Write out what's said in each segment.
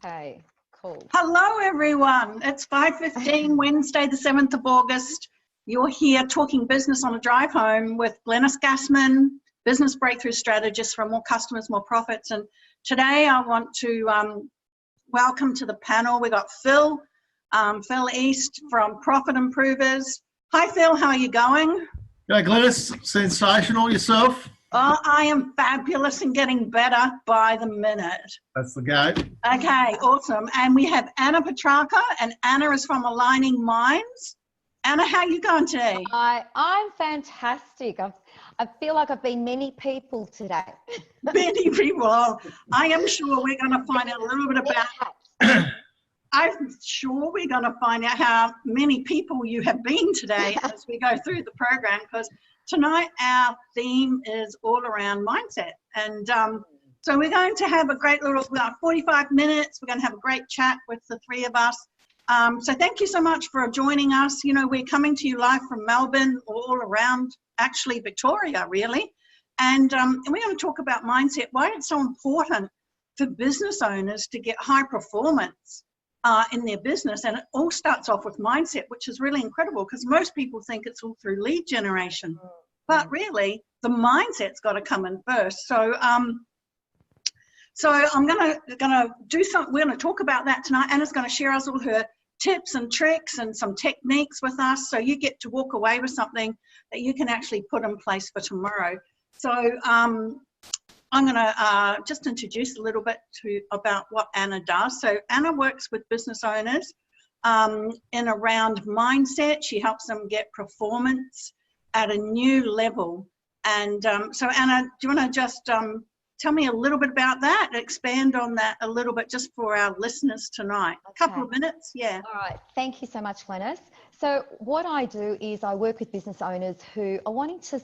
Okay, cool. Hello, everyone. It's 5:15, Wednesday, the 7th of August. You're here talking business on a drive home with Glenis Gassmann, business breakthrough strategist for more customers, more profits. And today I want to welcome to the panel. We got Phil East from Profit Improvers. Hi, Phil. How are you going? Yeah, Glenis, sensational. Yourself? Oh, I am fabulous and getting better by the minute. That's the go. Okay, awesome. And we have Anna Petrarca, and Anna is from Aligning Minds. Anna, how are you going today? I'm fantastic. I feel like I've been many people today. Many people. I am sure we're going to find out a little bit about. I'm sure we're going to find out how many people you have been today as we go through the program, because tonight our theme is all around mindset. And so we're going to have a great little, about 45 minutes. We're going to have a great chat with the three of us. So thank you so much for joining us. You know, we're coming to you live from Melbourne, all around, actually Victoria, really. And we're going to talk about mindset, why it's so important for business owners to get high performance in their business. And it all starts off with mindset, which is really incredible because most people think it's all through lead generation, but really the mindset's got to come in first. So I'm gonna do something. We're gonna talk about that tonight. Anna's gonna share us all her tips and tricks and some techniques with us, so you get to walk away with something that you can actually put in place for tomorrow. So I'm going to just introduce a little bit about what Anna does. So Anna works with business owners in around mindset. She helps them get performance at a new level. And so Anna, do you want to just tell me a little bit about that, expand on that a little bit just for our listeners tonight? Okay. A couple of minutes, yeah. All right, thank you so much, Glenis. So what I do is I work with business owners who are wanting to,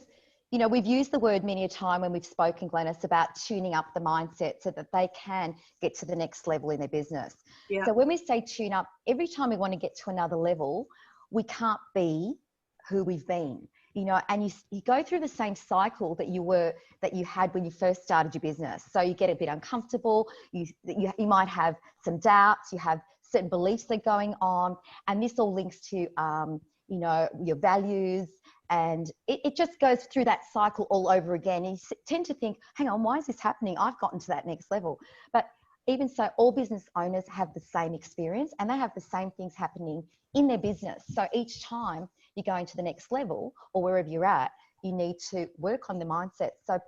you know, we've used the word many a time when we've spoken, Glenis, about tuning up the mindset so that they can get to the next level in their business. Yeah. So when we say tune up, every time we want to get to another level, we can't be who we've been, you know, and you go through the same cycle that you had when you first started your business. So you get a bit uncomfortable, you might have some doubts, you have certain beliefs that are going on, and this all links to, you know, your values. And it just goes through that cycle all over again. You tend to think, hang on, why is this happening? I've gotten to that next level. But even so, all business owners have the same experience and they have the same things happening in their business. So each time you're going to the next level or wherever you're at, you need to work on the mindset. So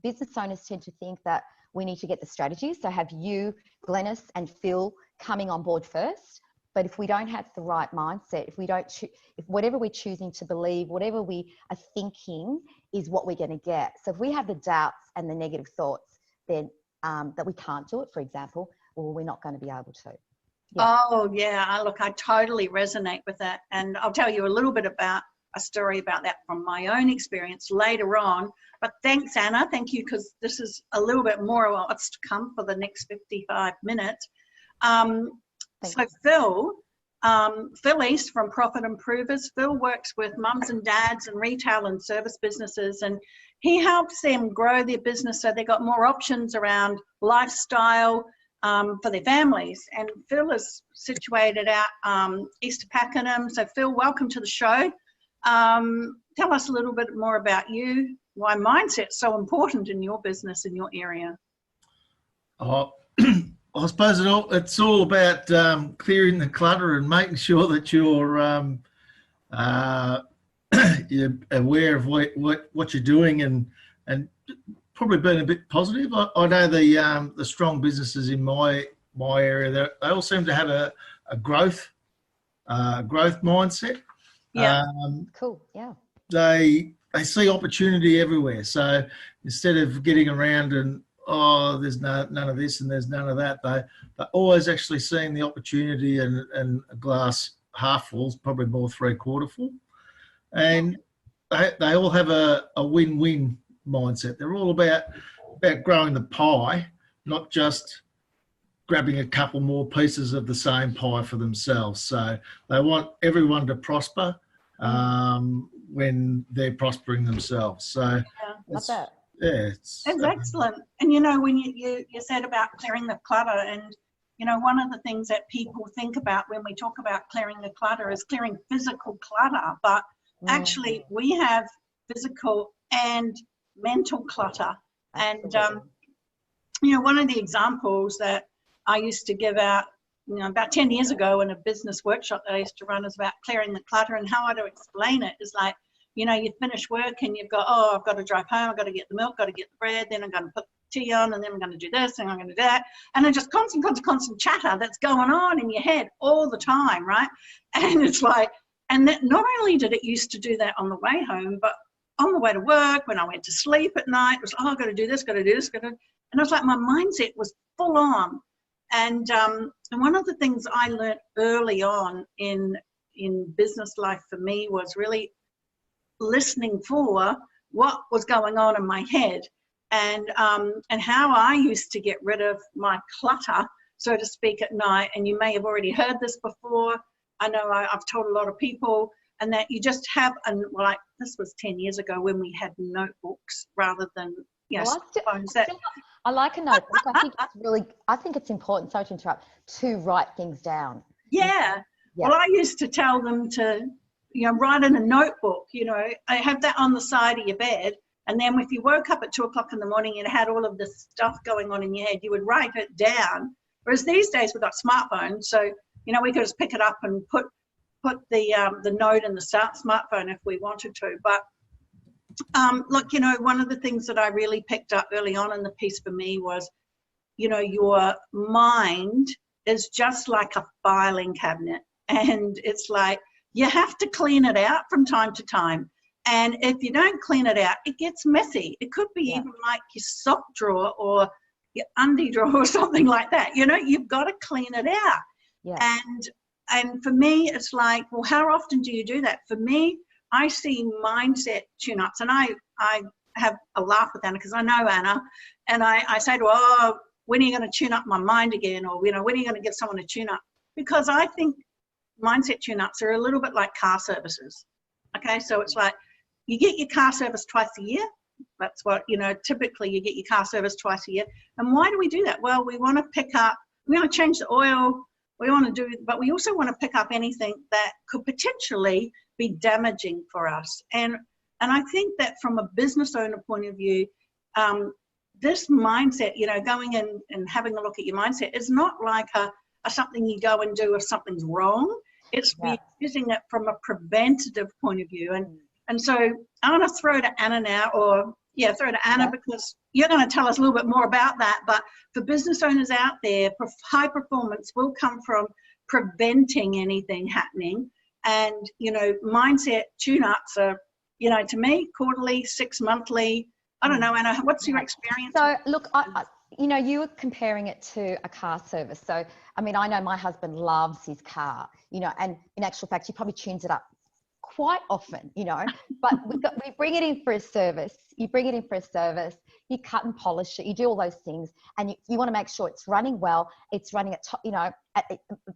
business owners tend to think that we need to get the strategy. So have you, Glenis and Phil coming on board first. But if we don't have the right mindset, if whatever we're choosing to believe, whatever we are thinking is what we're going to get. So if we have the doubts and the negative thoughts, then that we can't do it, for example, well, we're not going to be able to. Yeah. Oh, yeah. Look, I totally resonate with that. And I'll tell you a little bit about a story about that from my own experience later on. But thanks, Anna. Thank you, because this is a little bit more of what's to come for the next 55 minutes. So Phil East from Profit Improvers. Phil works with mums and dads and retail and service businesses, and he helps them grow their business so they've got more options around lifestyle for their families. And Phil is situated out east of Pakenham. So Phil, welcome to the show. Tell us a little bit more about you, why mindset's so important in your business, in your area. I suppose it's all about clearing the clutter and making sure that you're aware of what you're doing and probably being a bit positive. I know the strong businesses in my area, they all seem to have a growth mindset. Yeah. Cool. Yeah. They see opportunity everywhere. So instead of getting around and there's none of this and there's none of that, they're always actually seeing the opportunity and a glass half full, probably more 3/4 full. And they all have a win-win mindset. They're all about growing the pie, not just grabbing a couple more pieces of the same pie for themselves. So they want everyone to prosper when they're prospering themselves. So yeah, love that. Yeah, it's excellent. And you know, when you said about clearing the clutter, and you know, one of the things that people think about when we talk about clearing the clutter is clearing physical clutter, but actually we have physical and mental clutter. And, you know, one of the examples that I used to give out, you know, about 10 years ago in a business workshop that I used to run is about clearing the clutter, and how I do explain it is like, you know, you finish work and you've got, oh, I've got to drive home, I've got to get the milk, got to get the bread, then I'm going to put tea on, and then I'm going to do this, and I'm going to do that. And then just constant chatter that's going on in your head all the time, right? And it's like, and that not only did it used to do that on the way home, but on the way to work, when I went to sleep at night, it was, oh, I've got to do this, got to do this, got to, and it was like my mindset was full on. And one of the things I learned early on in business life for me was really listening for what was going on in my head, and how I used to get rid of my clutter, so to speak, at night. And you may have already heard this before. I know I've told a lot of people, and that you just have, and like this was 10 years ago when we had notebooks rather than, you know, phones. I like a notebook. I think it's important, sorry to interrupt, to write things down. Yeah. Well, I used to tell them to, you know, write in a notebook, you know, I have that on the side of your bed. And then if you woke up at 2 o'clock in the morning and had all of this stuff going on in your head, you would write it down. Whereas these days we've got smartphones. So, you know, we could just pick it up and put the note in the smartphone if we wanted to. But look, you know, one of the things that I really picked up early on in the piece for me was, you know, your mind is just like a filing cabinet. And it's like, you have to clean it out from time to time. And if you don't clean it out, it gets messy. It could be even like your sock drawer or your undie drawer or something like that. You know, you've got to clean it out. Yeah. And for me, it's like, well, how often do you do that? For me, I see mindset tune-ups, and I have a laugh with Anna because I know Anna, and I say to her, oh, when are you going to tune up my mind again? Or, you know, when are you going to give someone a tune-up? Because I think mindset tune-ups are a little bit like car services. Okay, so it's like you get your car service twice a year. That's what, you know, typically you get your car service twice a year. And why do we do that? Well, we want to pick up, we want to change the oil, we want to do, but we also want to pick up anything that could potentially be damaging for us. And I think that from a business owner point of view, this mindset, you know, going in and having a look at your mindset is not like a something you go and do if something's wrong. It's using it from a preventative point of view. And so I want to throw to Anna now, or throw to Anna, because you're going to tell us a little bit more about that. But for business owners out there, high performance will come from preventing anything happening. And, you know, mindset tune-ups are, you know, to me, quarterly, 6 monthly. I don't know, Anna, what's your experience? So look, you know, you were comparing it to a car service. So, I mean, I know my husband loves his car, you know, and in actual fact, he probably tunes it up quite often, you know, but we bring it in for a service. You bring it in for a service, you cut and polish it, you do all those things, and you want to make sure it's running well, it's running at top, you know,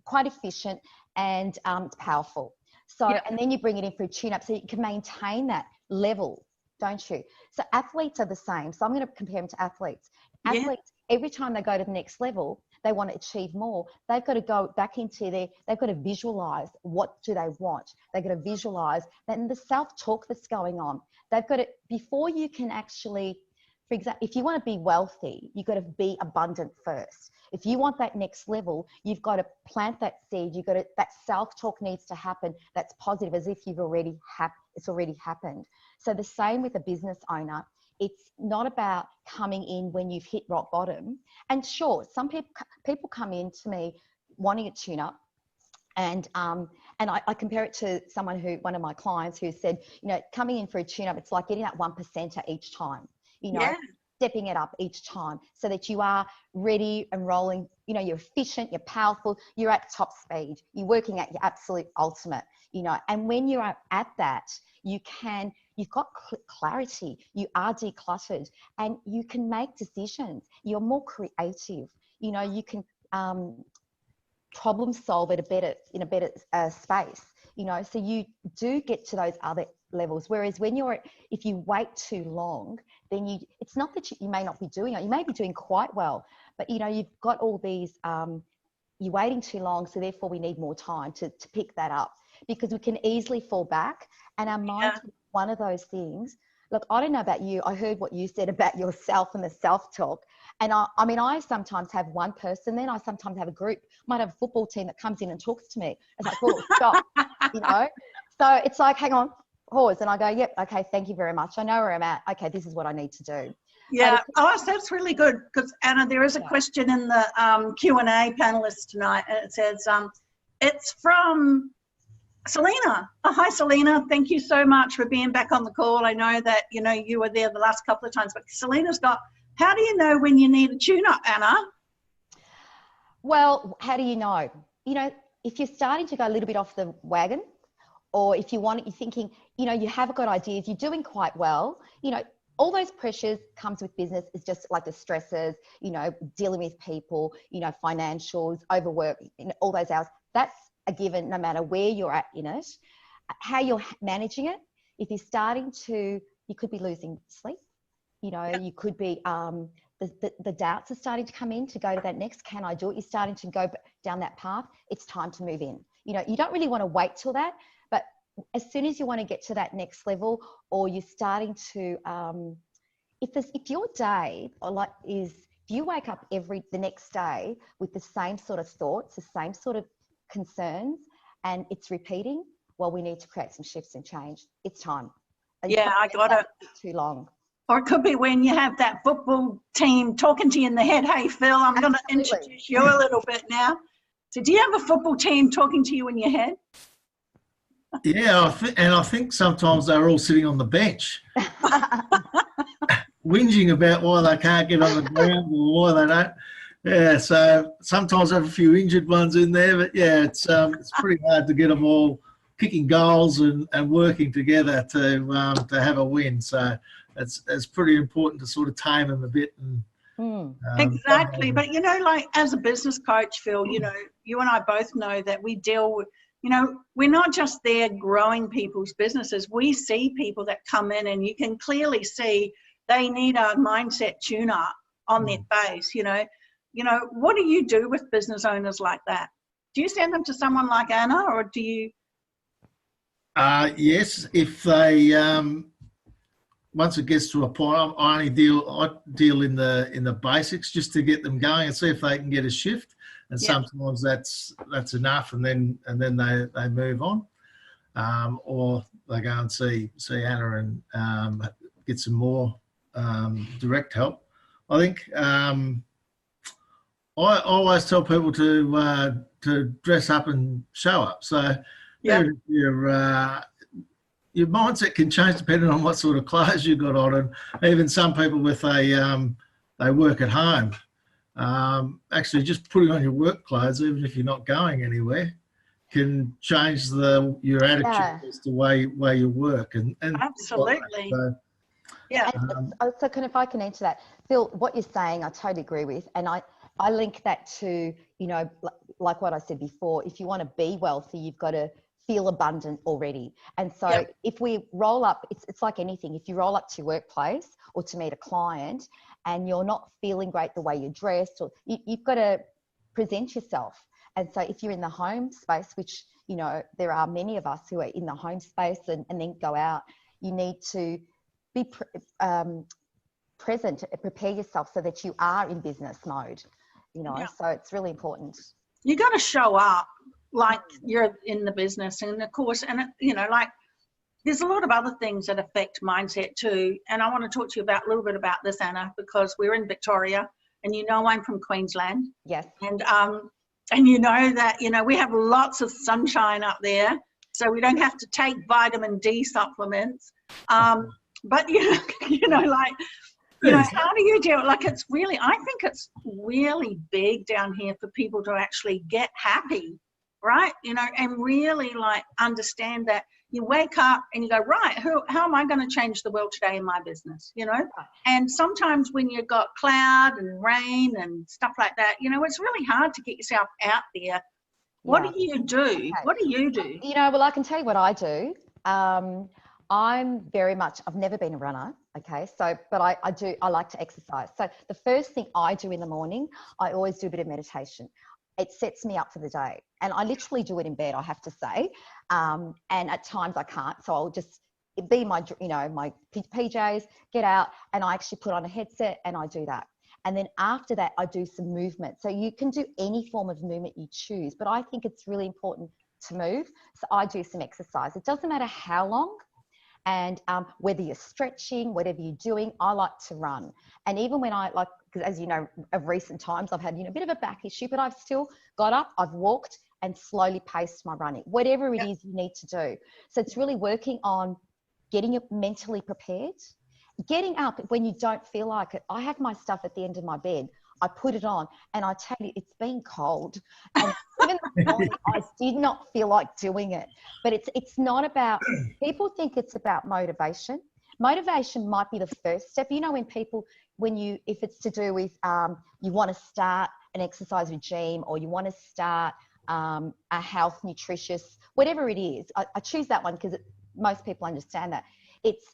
quite efficient, and it's powerful. So, and then you bring it in for a tune-up so you can maintain that level, don't you? So athletes are the same. So I'm going to compare them to athletes. Athletes, every time they go to the next level, they want to achieve more. They've got to go back into they've got to visualize what do they want. They've got to visualize then the self-talk that's going on. They've got to, before you can actually, for example, if you want to be wealthy, you've got to be abundant first. If you want that next level, you've got to plant that seed. You've got to, that self-talk needs to happen. That's positive, as if it's already happened. So the same with a business owner. It's not about coming in when you've hit rock bottom. And sure, some people come in to me wanting a tune-up, and I compare it to one of my clients who said, you know, coming in for a tune-up, it's like getting that 1% each time, you know, stepping it up each time so that you are ready and rolling, you know, you're efficient, you're powerful, you're at top speed, you're working at your absolute ultimate, you know, and when you're at that, you've got clarity, you are decluttered, and you can make decisions. You're more creative. You know, you can problem solve in a better space. You know, so you do get to those other levels. Whereas if you wait too long, then it's not that you may not be doing it. You may be doing quite well, but you know, you've got all these you're waiting too long, so therefore we need more time to pick that up, because we can easily fall back, and our mind is one of those things. Look, I don't know about you. I heard what you said about yourself and the self-talk. And I mean, I sometimes have one person, then I sometimes have a group. Might have a football team that comes in and talks to me. It's like, oh, stop, you know? So it's like, hang on, pause. And I go, yep, okay, thank you very much. I know where I'm at. Okay, this is what I need to do. Yeah, that's really good, because Anna, there is a question in the Q&A panelist tonight, and it says, it's from Selena. Oh, hi, Selena. Thank you so much for being back on the call. I know that, you know, you were there the last couple of times, but Selena's got, how do you know when you need a tune-up, Anna? Well, how do you know? You know, if you're starting to go a little bit off the wagon, or if you want it, you're thinking, you know, you have got ideas, you're doing quite well, you know, all those pressures comes with business. Is just like the stresses, you know, dealing with people, you know, financials, overwork, you know, all those hours. That's a given no matter where you're at in it. How you're managing it, if you're starting to, you could be losing sleep, you know, you could be, the doubts are starting to come in to go to that next, can I do it? You're starting to go down that path. It's time to move in. You know, you don't really want to wait till that, but as soon as you want to get to that next level, or you're starting to, if your day if you wake up the next day with the same sort of thoughts, the same sort of concerns, and it's repeating, well, we need to create some shifts and change. It's time. Yeah, I got it. Too long. Or it could be when you have that football team talking to you in the head, hey, Phil, I'm going to introduce you a little bit now. So do you have a football team talking to you in your head? Yeah, I think sometimes they're all sitting on the bench, whinging about why they can't get on the ground or why they don't. Yeah, so sometimes I have a few injured ones in there, but yeah, it's pretty hard to get them all kicking goals and working together to have a win. So it's pretty important to sort of tame them a bit. And exactly. But you know, like as a business coach, Phil, you know, you and I both know that we deal with, you know, we're not just there growing people's businesses. We see people that come in and you can clearly see they need a mindset tune-up on their face, you know. You know, what do you do with business owners like that? Do you send them to someone like Anna, or do you? Yes, if they once it gets to a point, I deal in the basics just to get them going and see if they can get a shift. And sometimes that's enough, and then they move on, or they go and see Anna and get some more direct help. I think I always tell people to dress up and show up. So your mindset can change depending on what sort of clothes you got on, and even some people with they work at home. Actually, just putting on your work clothes, even if you're not going anywhere, can change your attitude as to way you work and absolutely. So, yeah. So if I can answer that, Phil, what you're saying, I totally agree with, and I link that to, you know, like what I said before. If you want to be wealthy, you've got to feel abundant already. And so if we roll up, it's like anything. If you roll up to your workplace or to meet a client and you're not feeling great the way you're dressed, or you've got to present yourself. And so if you're in the home space, which, you know, there are many of us who are in the home space and then go out, you need to be present, prepare yourself so that you are in business mode, you know. So it's really important. You got to show up like you're in the business, and of course, and you know, like there's a lot of other things that affect mindset too. And I want to talk to you about a little bit about this, Anna, because we're in Victoria, and you know I'm from Queensland. Yes. And you know that, you know, we have lots of sunshine up there, so we don't have to take vitamin D supplements. But you know, like, you know, how do you deal? Like, it's really, I think it's really big down here for people to actually get happy, right? You know, and really like understand that you wake up and you go, right, how am I going to change the world today in my business, you know? And sometimes when you've got cloud and rain and stuff like that, you know, it's really hard to get yourself out there. What do you do? Okay. What do you do? You know, well, I can tell you what I do. I'm very much, I've never been a runner, okay, so, but I like to exercise. So the first thing I do in the morning, I always do a bit of meditation. it sets me up for the day. And I literally do it in bed, I have to say. And at times I can't. So I'll just be my, my PJs, get out, and I actually put on a headset and I do that. And then after that, I do some movement. So you can do any form of movement you choose, but I think it's really important to move. So I do some exercise. It doesn't matter how long, and whether you're stretching, whatever you're doing, I like to run. And even when I because as you know, of recent times, I've had, a bit of a back issue, but I've still got up, I've walked and slowly paced my running, whatever it is you need to do. So it's really working on getting you mentally prepared. Getting up when you don't feel like it. I have my stuff at the end of my bed. I put it on, and I tell you, it's been cold. And even this morning, I did not feel like doing it. But it's not about, people think it's about motivation. Motivation might be the first step. If it's to do with, you want to start an exercise regime, or you want to start a health, nutritious, whatever it is. I choose that one because most people understand that. It's,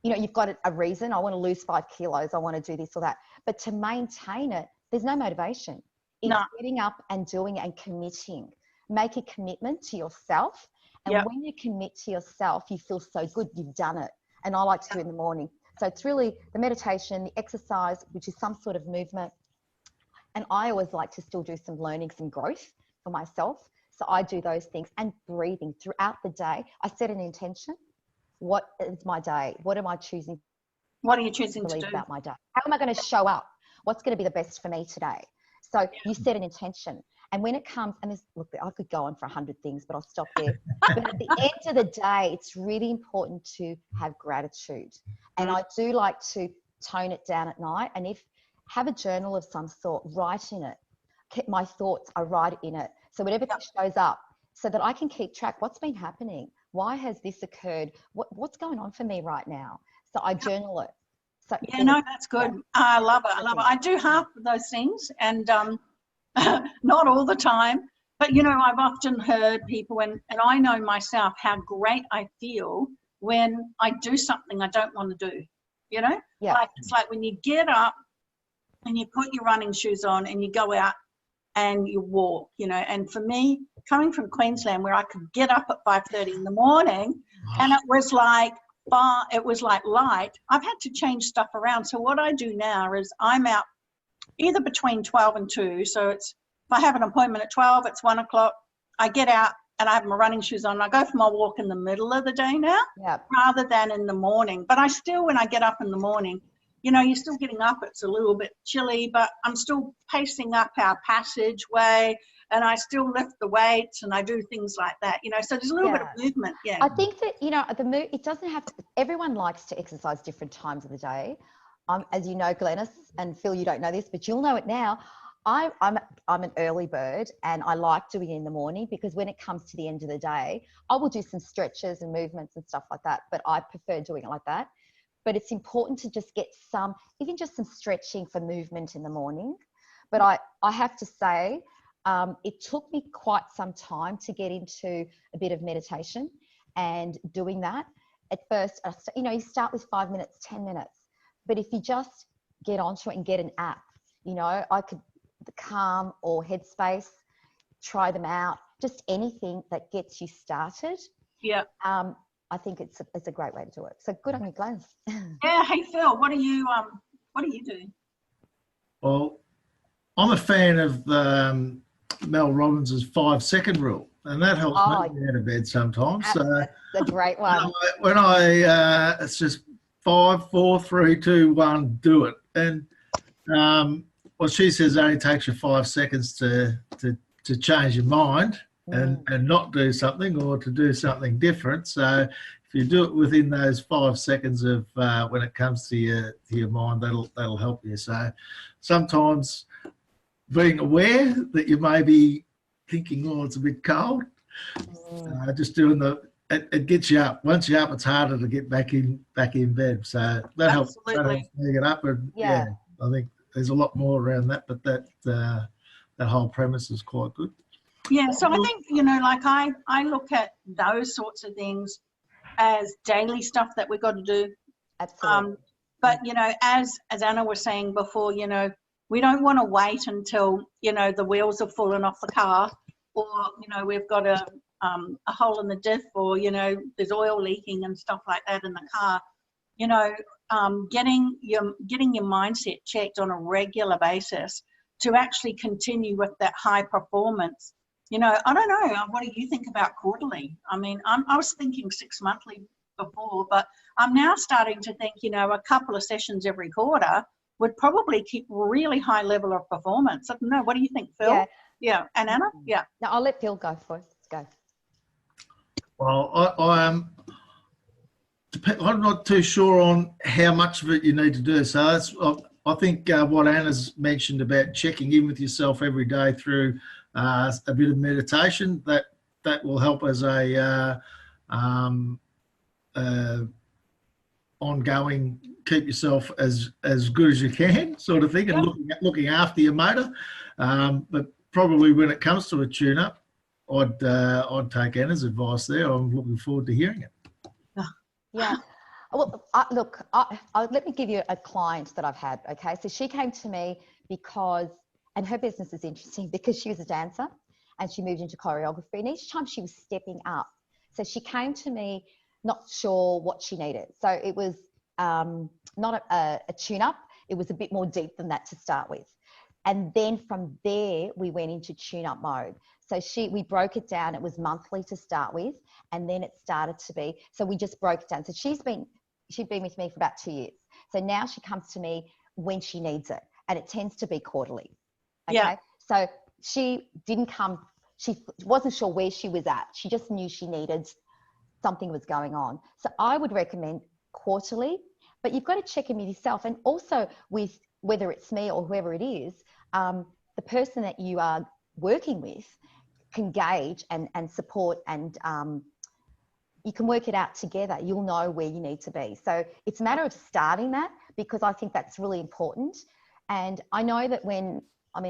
you've got a reason. I want to lose 5 kilos. I want to do this or that. But to maintain it, there's no motivation. It's getting up and doing it and committing. Make a commitment to yourself. And when you commit to yourself, you feel so good you've done it. And I like to do it in the morning. So it's really the meditation, the exercise, which is some sort of movement. And I always like to still do some learning, some growth for myself. So I do those things, and breathing throughout the day. I set an intention. What is my day? What am I choosing? What are you choosing to do about my day? How am I going to show up? What's going to be the best for me today? So you set an intention. And when it comes, and look, I could go on for 100 things, but I'll stop there. But at the end of the day, it's really important to have gratitude. And I do like to tone it down at night. And have a journal of some sort, write in it. My thoughts, I write in it. So whatever shows up, so that I can keep track. What's been happening? Why has this occurred? What's going on for me right now? So I journal it. So that's good. I love it. I do half of those things, and not all the time. But I've often heard people, and I know myself how great I feel when I do something I don't want to do. It's like when you get up and you put your running shoes on and you go out and you walk, and for me, coming from Queensland, where I could get up at 5:30 in the morning, and it was like light, I've had to change stuff around. So what I do now is I'm out either between 12 and 2. So if I have an appointment at 12, it's 1 o'clock, I get out and I have my running shoes on. I go for my walk in the middle of the day now, rather than in the morning. But I still, when I get up in the morning, you're still getting up. It's a little bit chilly, but I'm still pacing up our passageway, and I still lift the weights and I do things like that, so there's a little bit of movement. I think that, it doesn't have to, everyone likes to exercise different times of the day. As you know, Glenis, and Phil, you don't know this, but you'll know it now. I'm an early bird, and I like doing it in the morning, because when it comes to the end of the day, I will do some stretches and movements and stuff like that, but I prefer doing it like that. But it's important to just get even just some stretching for movement in the morning. But I have to say, it took me quite some time to get into a bit of meditation and doing that. At first, you start with 5 minutes, 10 minutes. But if you just get onto it and get an app, I could, the Calm or Headspace, try them out, just anything that gets you started. Yeah. I think it's a great way to do it. So good on you, Glenis. Yeah. Hey, Phil, what do you do? Well, I'm a fan of Mel Robbins' 5-second rule, and that helps me get out of bed sometimes. That's a great one. When I it's just 5, 4, 3, 2, 1, do it. And well, she says it only takes you 5 seconds to change your mind and not do something, or to do something different. So if you do it within those 5 seconds of when it comes to your mind, that'll help you. So sometimes being aware that you may be thinking, oh, it's a bit cold, just doing it gets you up. Once you're up, it's harder to get back in bed. So that helps me get up. And yeah, I think there's a lot more around that, but that whole premise is quite good. Yeah, so I think, I look at those sorts of things as daily stuff that we've got to do. Absolutely. But, as Anna was saying before, We don't want to wait until, you know, the wheels are falling off the car, or, you know, we've got a hole in the diff, or, you know, there's oil leaking and stuff like that in the car. You know, getting your mindset checked on a regular basis to actually continue with that high performance. You know, I don't know, what do you think about quarterly? I mean, I was thinking 6 monthly before, but I'm now starting to think, you know, a couple of sessions every quarter would probably keep really high level of performance. I don't know, what do you think, Phil? Yeah. Yeah, and Anna? Yeah. No, I'll let Phil go first. Go. Well, I'm not too sure on how much of it you need to do. So that's, I think what Anna's mentioned about checking in with yourself every day through a bit of meditation, that will help as a ongoing, keep yourself as good as you can sort of thing, and looking after your motor. But probably when it comes to a tune-up, I'd take Anna's advice there. I'm looking forward to hearing it. Yeah. Well, let me give you a client that I've had. Okay, so she came to me because, and her business is interesting because she was a dancer and she moved into choreography, and each time she was stepping up, so she came to me not sure what she needed. So it was not a tune-up. It was a bit more deep than that to start with. And then from there, we went into tune-up mode. So we broke it down. It was monthly to start with, and then it started to be, so we just broke it down. So she'd been with me for about 2 years. So now she comes to me when she needs it, and it tends to be quarterly. Okay. Yeah. So she didn't come, she wasn't sure where she was at. She just knew she needed, something was going on. So I would recommend quarterly, but you've got to check in with yourself, and also with, whether it's me or whoever it is, the person that you are working with can gauge and support, and you can work it out together. You'll know where you need to be. So it's a matter of starting that, because I think that's really important. And I know that I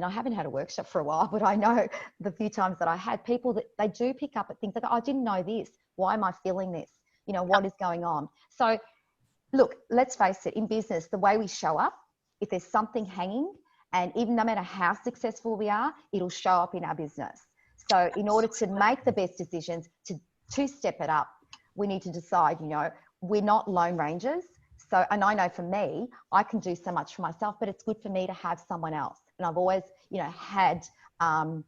haven't had a workshop for a while, but I know the few times that I had, people that they do pick up at things like, oh, I didn't know this. Why am I feeling this? You know, what is going on? So look, let's face it, in business, the way we show up, if there's something hanging, and even no matter how successful we are, it'll show up in our business. So in order to make the best decisions, to step it up, we need to decide, you know, we're not lone rangers. So, and I know for me, I can do so much for myself, but it's good for me to have someone else. And I've always, you know, had a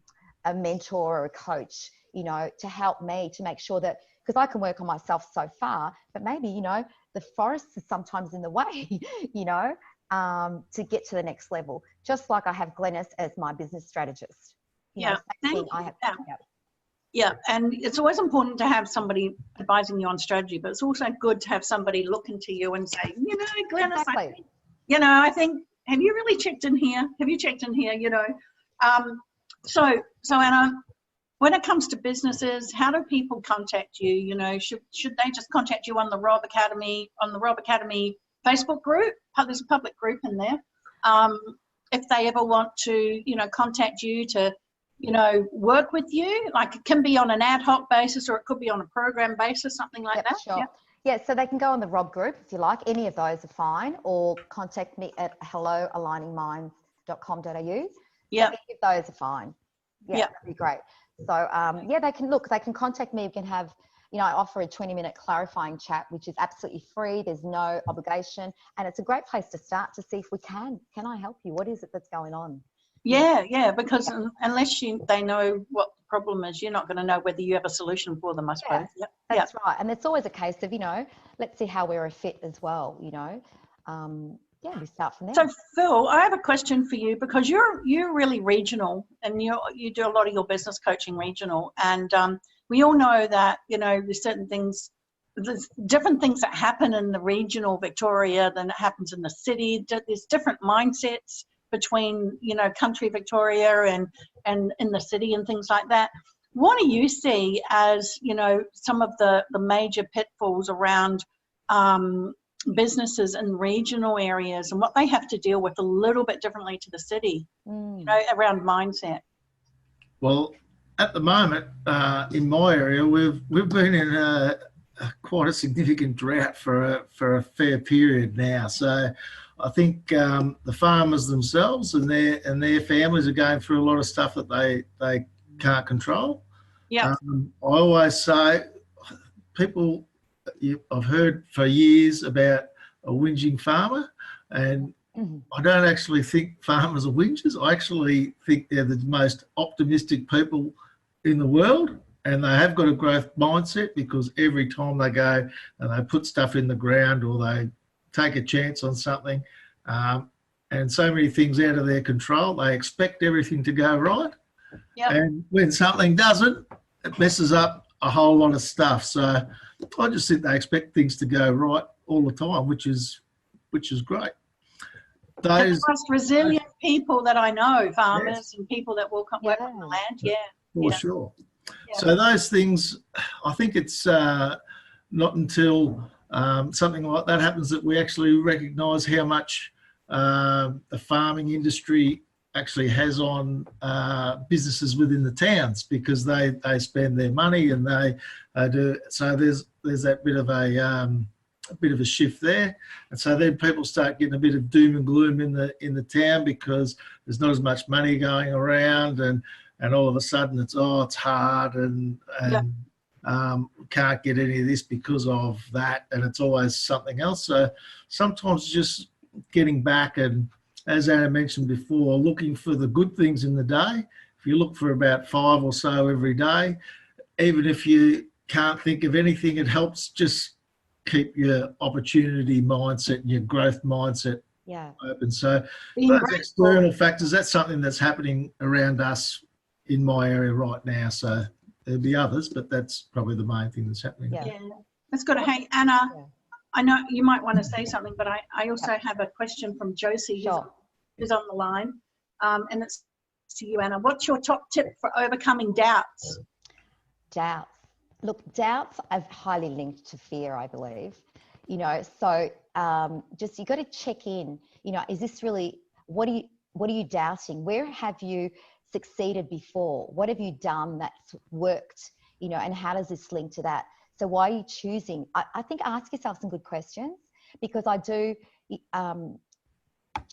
mentor or a coach, you know, to help me to make sure that, because I can work on myself so far, but maybe, you know, the forest is sometimes in the way, you know, to get to the next level. Just like I have Glenis as my business strategist. Yeah, and it's always important to have somebody advising you on strategy, but it's also good to have somebody look into you and say, you know, Glenis, exactly. I think, have you really checked in here? Have you checked in here? You know, so Anna, when it comes to businesses, how do people contact you? You know, should they just contact you on the RoB Academy, Facebook group? There's a public group in there. If they ever want to, you know, contact you to, you know, work with you, like it can be on an ad hoc basis, or it could be on a program basis, something like that. Sure. Yeah, so they can go on the RoB group if you like. Any of those are fine, or contact me at helloaligningminds.com.au. Yeah, any of those are fine. Yeah, that'd be great. So they can contact me. We can have, you know, I offer a 20-minute clarifying chat, which is absolutely free. There's no obligation, and it's a great place to start to see if we can I help you? What is it that's going on? Yeah, because unless they know what the problem is, you're not going to know whether you have a solution for them, I suppose. Yeah, that's right. And it's always a case of, you know, let's see how we're a fit as well, you know. We start from there. So Phil, I have a question for you, because you're really regional, and you do a lot of your business coaching regional, and we all know that, you know, there's different things that happen in the regional Victoria than it happens in the city. There's different mindsets between, you know, country Victoria and in the city and things like that. What do you see as, you know, some of the major pitfalls around businesses in regional areas, and what they have to deal with a little bit differently to the city, you know, around mindset? Well, at the moment, in my area, we've been in quite a significant drought for a fair period now. So I think the farmers themselves and their families are going through a lot of stuff that they can't control. Yeah. I always say, people, I've heard for years about a whinging farmer, and I don't actually think farmers are whingers. I actually think they're the most optimistic people in the world, and they have got a growth mindset, because every time they go and they put stuff in the ground or they take a chance on something, and so many things out of their control, they expect everything to go right. Yep. And when something doesn't, it messes up a whole lot of stuff. So I just think they expect things to go right all the time, which is great. The most resilient people that I know, farmers and people that will work on the land. Yeah. For sure. Yeah. So those things, I think it's not until something like that happens that we actually recognise how much the farming industry actually has on businesses within the towns, because they spend their money and they do. So there's that bit of a shift there, and so then people start getting a bit of doom and gloom in the town, because there's not as much money going around, and all of a sudden it's hard and can't get any of this because of that, and it's always something else. So sometimes just getting back and, as Anna mentioned before, looking for the good things in the day. If you look for about 5 or so every day, even if you can't think of anything, it helps just keep your opportunity mindset and your growth mindset open. So those external factors, that's something that's happening around us in my area right now. So there'll be others, but that's probably the main thing that's happening. Yeah. That's good. Hey, Anna, I know you might want to say something, but I also have a question from Josie who's on the line. And it's to you, Anna. What's your top tip for overcoming doubts? Doubts. Look, doubts are highly linked to fear, I believe. So just you got to check in. Is this really, what are you doubting? Where have you succeeded before? What have you done that's worked? And how does this link to that? So why are you choosing? I think ask yourself some good questions, because I do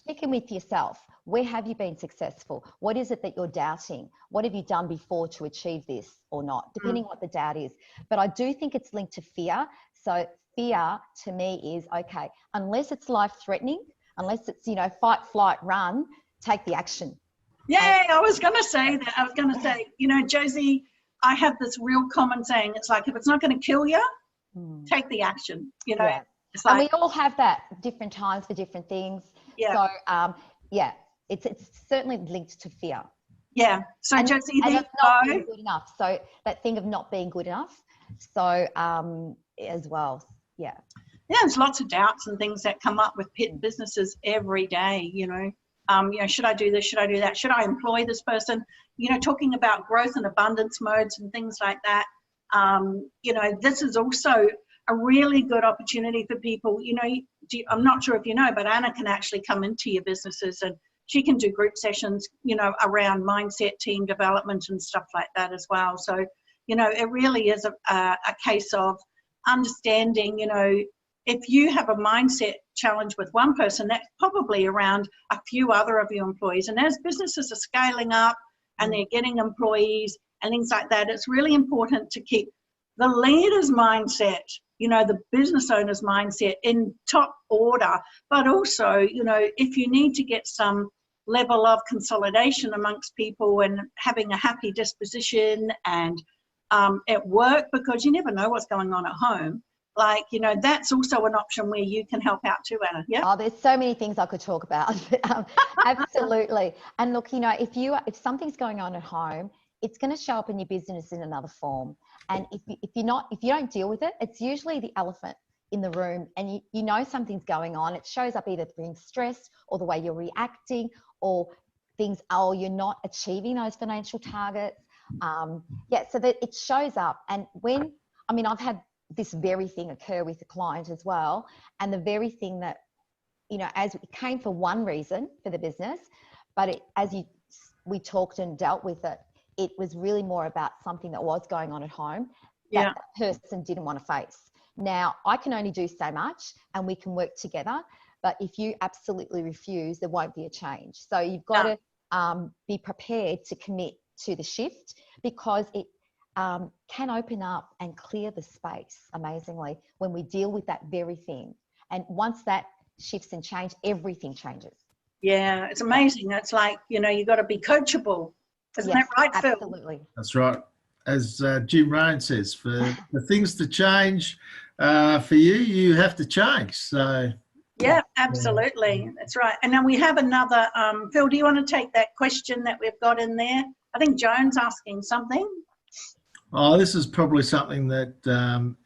check in with yourself. Where have you been successful? What is it that you're doubting? What have you done before to achieve this or not, depending what the doubt is. But I do think it's linked to fear. So fear to me is, okay, unless it's life-threatening, unless it's, fight, flight, run, take the action. Yeah, I was going to say that. I was going to say, Josie, I have this real common saying. It's like, if it's not going to kill you, take the action. It's like, and we all have that different times for different things. Yeah. So, it's certainly linked to fear. Yeah. So, and, Josie, and it's not being good enough. So that thing of not being good enough. So, as well. Yeah. Yeah, there's lots of doubts and things that come up with businesses every day. Should I do this? Should I do that? Should I employ this person? Talking about growth and abundance modes and things like that. This is also a really good opportunity for people. I'm not sure if you know, but Anna can actually come into your businesses and she can do group sessions, around mindset, team development and stuff like that as well. So, it really is a case of understanding, if you have a mindset challenge with one person, that's probably around a few other of your employees. And as businesses are scaling up and they're getting employees and things like that, it's really important to keep the leader's mindset, the business owner's mindset in top order. But also, if you need to get some level of consolidation amongst people and having a happy disposition and at work, because you never know what's going on at home. That's also an option where you can help out too, Anna. Yeah. Oh, there's so many things I could talk about. Absolutely. And look, if something's going on at home, it's going to show up in your business in another form. And if you don't deal with it, it's usually the elephant in the room, and you know something's going on. It shows up either being stressed or the way you're reacting, or things, you're not achieving those financial targets. So that it shows up. And I've had this very thing occur with a client as well. And the very thing that, as it came for one reason for the business, but we talked and dealt with it, it was really more about something that was going on at home that the person didn't want to face. Now, I can only do so much and we can work together, but if you absolutely refuse, there won't be a change. So you've got to be prepared to commit to the shift, because it can open up and clear the space amazingly when we deal with that very thing. And once that shifts and change, everything changes. Yeah, it's amazing. It's like, you've got to be coachable. Isn't that right, Phil? Absolutely. That's right. As Jim Rohn says, for things to change for you, you have to change. So yeah, absolutely. That's right. And then we have another, Phil, do you want to take that question that we've got in there? I think Joan's asking something. Oh, this is probably something that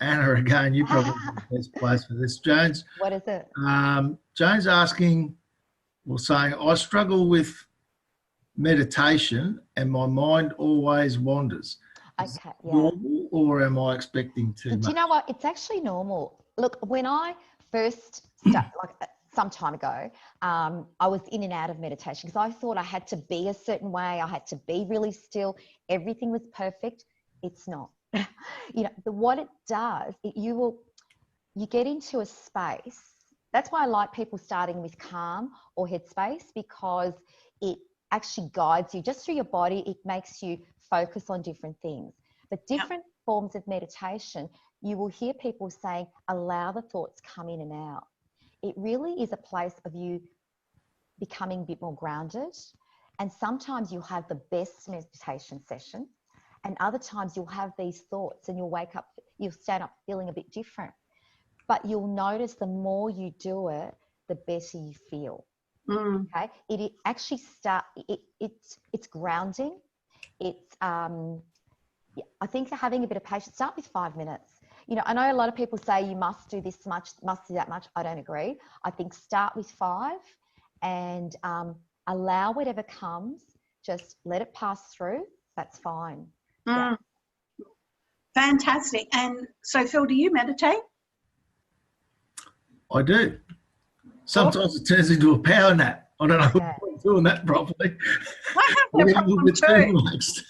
Anna, again, you probably the best place for this. Jones. What is it? Jones asking, or saying, I struggle with meditation and my mind always wanders. Okay, yeah. Normal, or am I expecting too much? Do you know what? It's actually normal. Look, when I first started, like some time ago, I was in and out of meditation because I thought I had to be a certain way. I had to be really still. Everything was perfect. It's not. What it does, you get into a space. That's why I like people starting with Calm or Headspace, because it actually guides you just through your body. It makes you focus on different things. But different forms of meditation, you will hear people saying, allow the thoughts come in and out. It really is a place of you becoming a bit more grounded. And sometimes you'll have the best meditation session, and other times you'll have these thoughts and you'll stand up feeling a bit different. But you'll notice the more you do it, the better you feel. Okay, it actually it's grounding. It's I think having a bit of patience. Start with 5 minutes. I know a lot of people say you must do this much, must do that much. I don't agree. I think start with 5 and allow whatever comes. Just let it pass through. That's fine. Yeah. Fantastic. And so, Phil, do you meditate? I do. Sometimes it turns into a power nap. I don't know if I'm doing that properly. I have that problem too.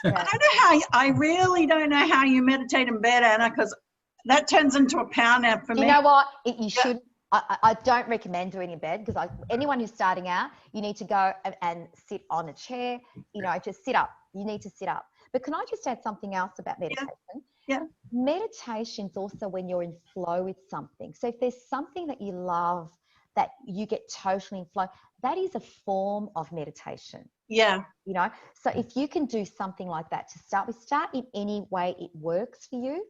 I don't know how. I really don't know how you meditate in bed, Anna, because that turns into a power nap for me. You know what? You should. I don't recommend doing it in bed, because anyone who's starting out, you need to go and sit on a chair. Just sit up. You need to sit up. But can I just add something else about meditation? Yeah. Meditation is also when you're in flow with something. So if there's something that you love, that you get totally in flow, that is a form of meditation. Yeah. So if you can do something like that to start in any way it works for you,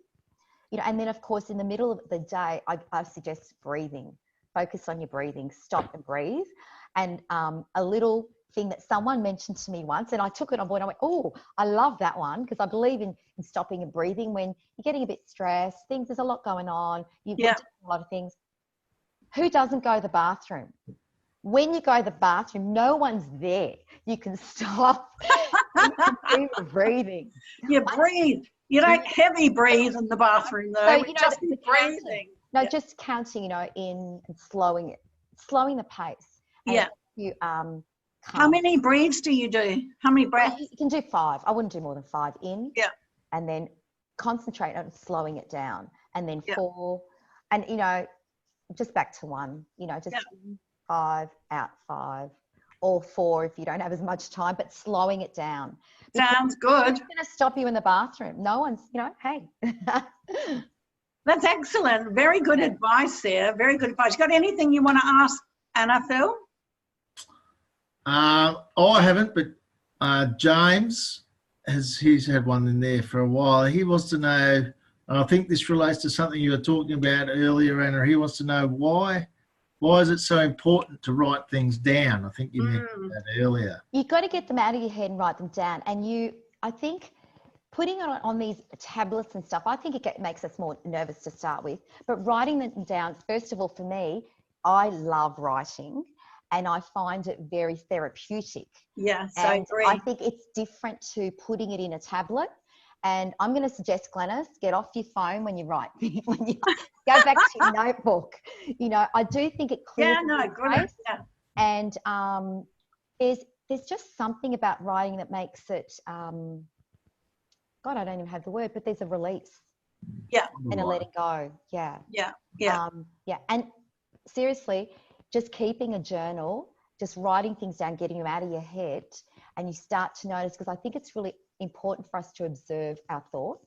and then of course in the middle of the day, I suggest breathing. Focus on your breathing, stop and breathe. And a little thing that someone mentioned to me once, and I took it on board. I went, oh, I love that one, because I believe in stopping and breathing when you're getting a bit stressed, there's a lot going on, you've got a lot of things. Who doesn't go to the bathroom? When you go to the bathroom, no one's there. You can stop. You can do the breathing. You breathe. You don't heavy breathe in the bathroom, though. So, just breathing. No, just counting, in and slowing the pace. And you how many breathes do you do? How many breaths? You can do 5. I wouldn't do more than 5 in. Yeah. And then concentrate on slowing it down. And then 4. And, just back to 1. Just 5, out 5. Or 4 if you don't have as much time, but slowing it down. Sounds good. It's going to stop you in the bathroom. No one's, hey. That's excellent. Very good advice there. Very good advice. Got anything you want to ask Anna, Phil? I haven't, but James he's had one in there for a while. He wants to know, and I think this relates to something you were talking about earlier, Anna. He wants to know why is it so important to write things down? I think you mentioned that earlier. You've got to get them out of your head and write them down. And I think putting it on these tablets and stuff, I think it makes us more nervous to start with. But writing them down, first of all, for me, I love writing. And I find it very therapeutic. Yes, I agree. I think it's different to putting it in a tablet. And I'm going to suggest, Glenis, get off your phone when you write. When you go back to your notebook. I do think it clears the space. Yeah. And there's just something about writing that makes it, God, I don't even have the word, but there's a release. Yeah. And a letting go. Yeah. Yeah. Yeah. Yeah. And seriously, just keeping a journal, just writing things down, getting them out of your head, and you start to notice, because I think it's really important for us to observe our thoughts,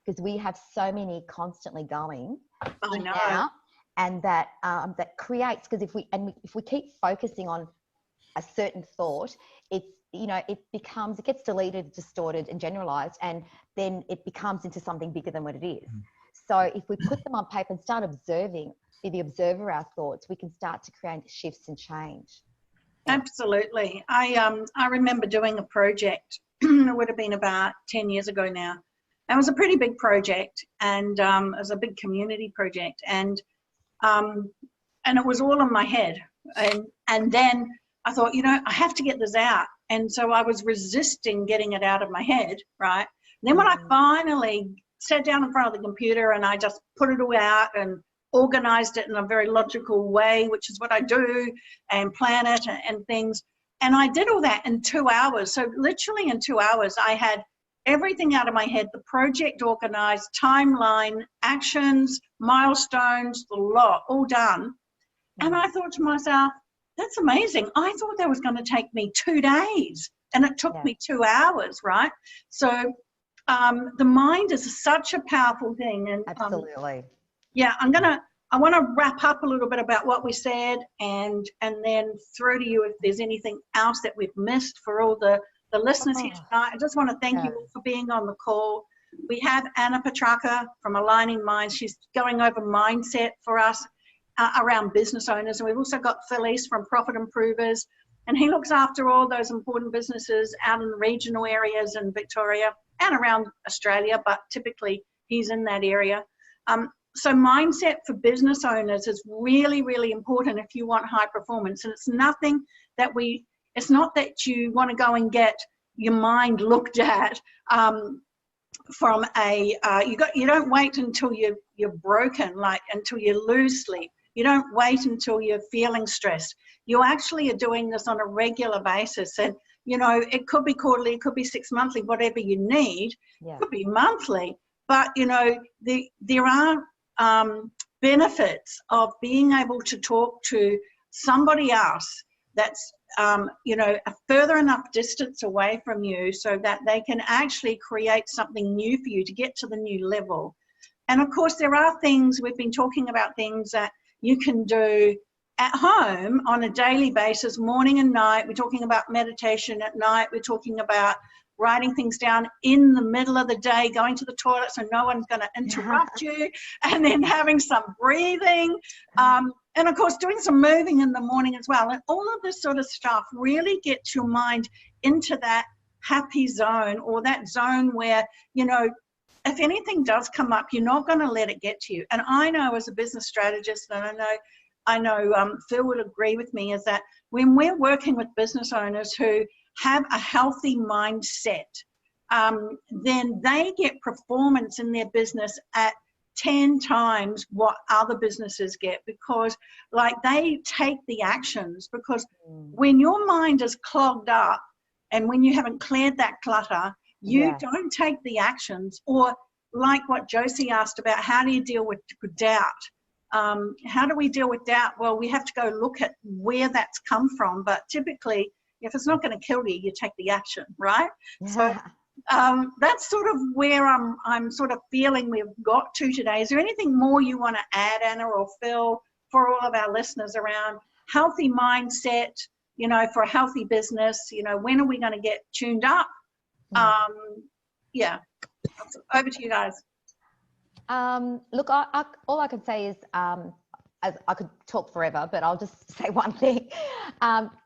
because we have so many constantly going I in know. and out, and that creates, because if we keep focusing on a certain thought, it gets deleted, distorted, and generalized, and then it becomes into something bigger than what it is. So if we put them on paper and start observing, be the observer of our thoughts, we can start to create shifts and change. Absolutely. I remember doing a project. It would have been about 10 years ago now. It was a pretty big project, and it was a big community project, and it was all in my head. And then I thought, I have to get this out. And so I was resisting getting it out of my head, right? And then when I finally sat down in front of the computer and I just put it all out and organized it in a very logical way, which is what I do, and plan it and things. And I did all that in 2 hours. So literally in 2 hours, I had everything out of my head, the project organized, timeline, actions, milestones, the lot, all done. And I thought to myself, that's amazing. I thought that was going to take me 2 days, and it took me 2 hours, right? So the mind is such a powerful thing. And Absolutely. Yeah, I want to wrap up a little bit about what we said, and then throw to you if there's anything else that we've missed for all the listeners here tonight. I just want to thank you all for being on the call. We have Anna Petrarca from Aligning Minds. She's going over mindset for us around business owners. And we've also got Phyllis from Profit Improvers, and he looks after all those important businesses out in regional areas in Victoria and around Australia, but typically he's in that area. So mindset for business owners is really, really important if you want high performance. And it's not that you want to go and get your mind looked at from you don't wait until you're broken, like until you lose sleep. You don't wait until you're feeling stressed. You actually are doing this on a regular basis. And, it could be quarterly, it could be 6 monthly, whatever you need. It could be monthly. But, there are benefits of being able to talk to somebody else that's, a further enough distance away from you so that they can actually create something new for you to get to the new level. And of course, there are things, we've been talking about things that you can do at home on a daily basis, morning and night. We're talking about meditation at night. We're talking about writing things down in the middle of the day, going to the toilet so no one's going to interrupt you, and then having some breathing. And of course, doing some moving in the morning as well. And all of this sort of stuff really gets your mind into that happy zone, or that zone where, if anything does come up, you're not going to let it get to you. And I know as a business strategist, and I know Phil would agree with me, is that when we're working with business owners who have a healthy mindset, then they get performance in their business at 10 times what other businesses get, because they take the actions. Because when your mind is clogged up and when you haven't cleared that clutter, you don't take the actions. Or like what Josie asked about, how do you deal with doubt? How do we deal with doubt? Well, we have to go look at where that's come from. But typically, if it's not going to kill you, you take the action, right? So that's sort of where I'm sort of feeling we've got to today. Is there anything more you want to add, Anna or Phil, for all of our listeners around healthy mindset, for a healthy business? When are we going to get tuned up? Over to you guys. Look, all I can say is, as I could talk forever, but I'll just say one thing.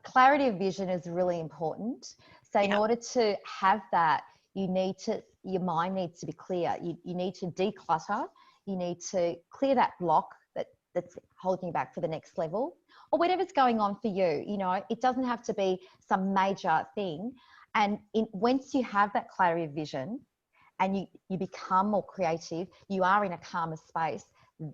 Clarity of vision is really important. So in order to have that, your mind needs to be clear. You need to declutter. You need to clear that block that's holding you back for the next level, or whatever's going on for you. It doesn't have to be some major thing. And once you have that clarity of vision and you become more creative, you are in a calmer space,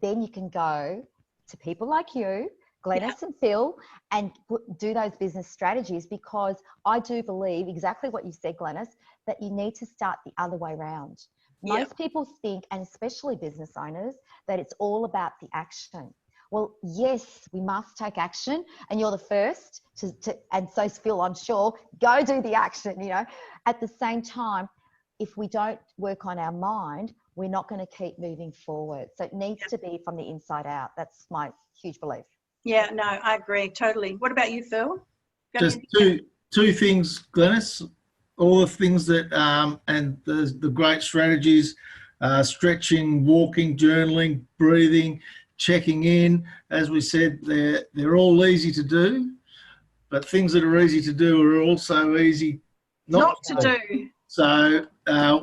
then you can go to people like you, Glenis and Phil, and do those business strategies. Because I do believe exactly what you said, Glenis, that you need to start the other way around. Most people think, and especially business owners, that it's all about the action. Well, yes, we must take action, and you're the first to and so Phil, I'm sure, go do the action, you know. At the same time, if we don't work on our mind, we're not going to keep moving forward. So it needs to be from the inside out. That's my huge belief. Yeah, no, I agree totally. What about you, Phil? Just two things, Glenis. All the things that and the great strategies, stretching, walking, journaling, breathing, checking in. As we said, they're all easy to do, but things that are easy to do are also easy not to do. So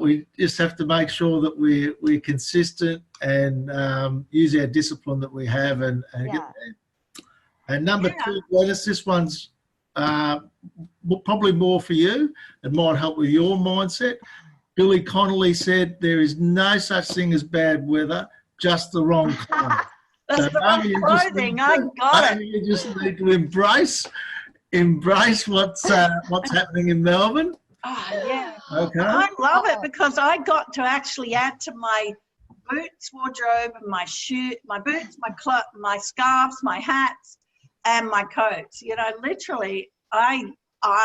we just have to make sure that we're consistent and use our discipline that we have and get there. And number two, Glenis, this one's probably more for you. It might help with your mindset. Billy Connolly said, there is no such thing as bad weather, just the wrong climate. That's the wrong clothing. I got it. You just need to embrace what's happening in Melbourne. Oh, yeah. Okay. I love it because I got to actually add to my boots wardrobe and my boots, my scarves, my hats, and my coats. You know, literally, I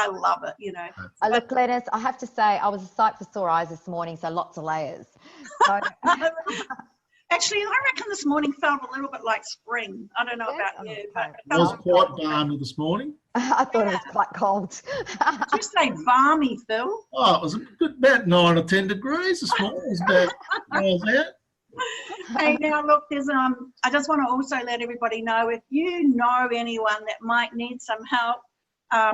love it, you know. Look, Glenis, I have to say, I was a sight for sore eyes this morning, so lots of layers. So. Actually, I reckon this morning felt a little bit like spring. I don't know about you, but it was quite balmy this morning. I thought it was quite cold. Did you say balmy, Phil? Oh, it was about 9 or 10 degrees this morning. It was about miles out. Hey, now look, there's I just want to also let everybody know, if you know anyone that might need some help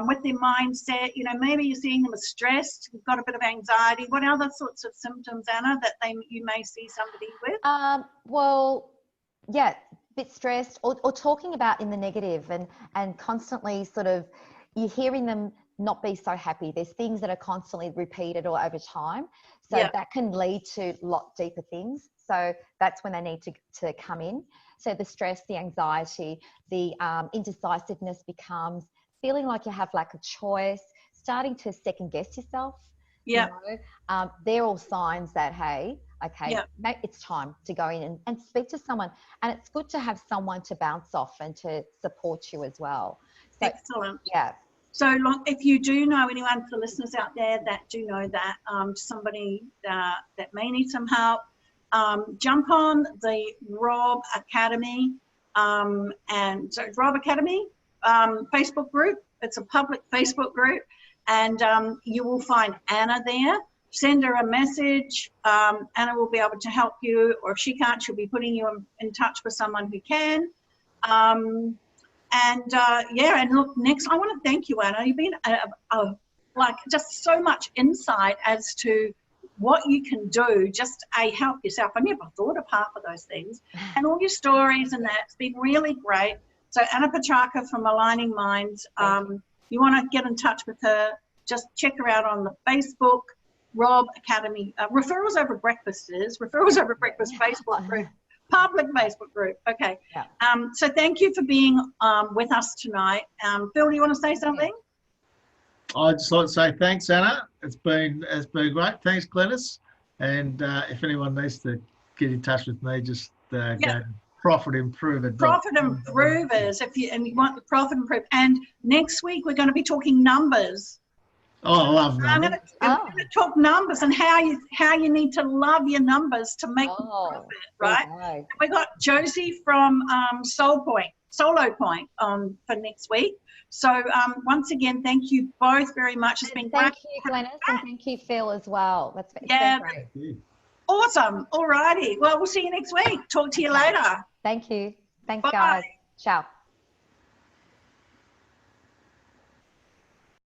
with their mindset, you know, maybe you're seeing them as stressed, you've got a bit of anxiety. What other sorts of symptoms, Anna, that you may see somebody with? Well, yeah, a bit stressed or talking about in the negative and constantly sort of, you're hearing them not be so happy. There's things that are constantly repeated or over time. So that can lead to a lot deeper things. So that's when they need to come in. So the stress, the anxiety, the indecisiveness becomes feeling like you have lack of choice, starting to second guess yourself. Yeah. You know? They're all signs that, hey, okay, it's time to go in and speak to someone. And it's good to have someone to bounce off and to support you as well. So, excellent. Yeah. So if you do know anyone, for the listeners out there that do know that somebody that may need some help, jump on the RoB Academy and so RoB Academy Facebook group. It's a public Facebook group, and you will find Anna there. Send her a message. Anna will be able to help you, or if she can't, she'll be putting you in touch with someone who can. And look, next, I want to thank you, Anna. You've been like just so much insight as to what you can do just help yourself. I never thought of half of those things, and all your stories and that's been really great. So Anna Petrarca from Aligning Minds, you want to get in touch with her, just check her out on the Facebook, RoB Academy, Referrals Over Breakfast Facebook group, public Facebook group. Okay. Yeah. So thank you for being with us tonight. Phil, do you want to say something? I'd just like to say thanks, Anna. It's been great. Thanks, Glenis. And if anyone needs to get in touch with me, just go to Profit Improver. Profit Improvers, if you want the Profit Improver. And next week we're going to be talking numbers. Oh, I love numbers. I'm going to talk numbers and how you need to love your numbers to make profit, right? Okay. We got Josie from Solo Point for next week. So once again, thank you both very much. It's been great. Thank you, Glenis, and thank you, Phil, as well. That's been great. Awesome. All righty. Well, we'll see you next week. Talk to you later. Thank you. Thanks, Bye. guys. Ciao.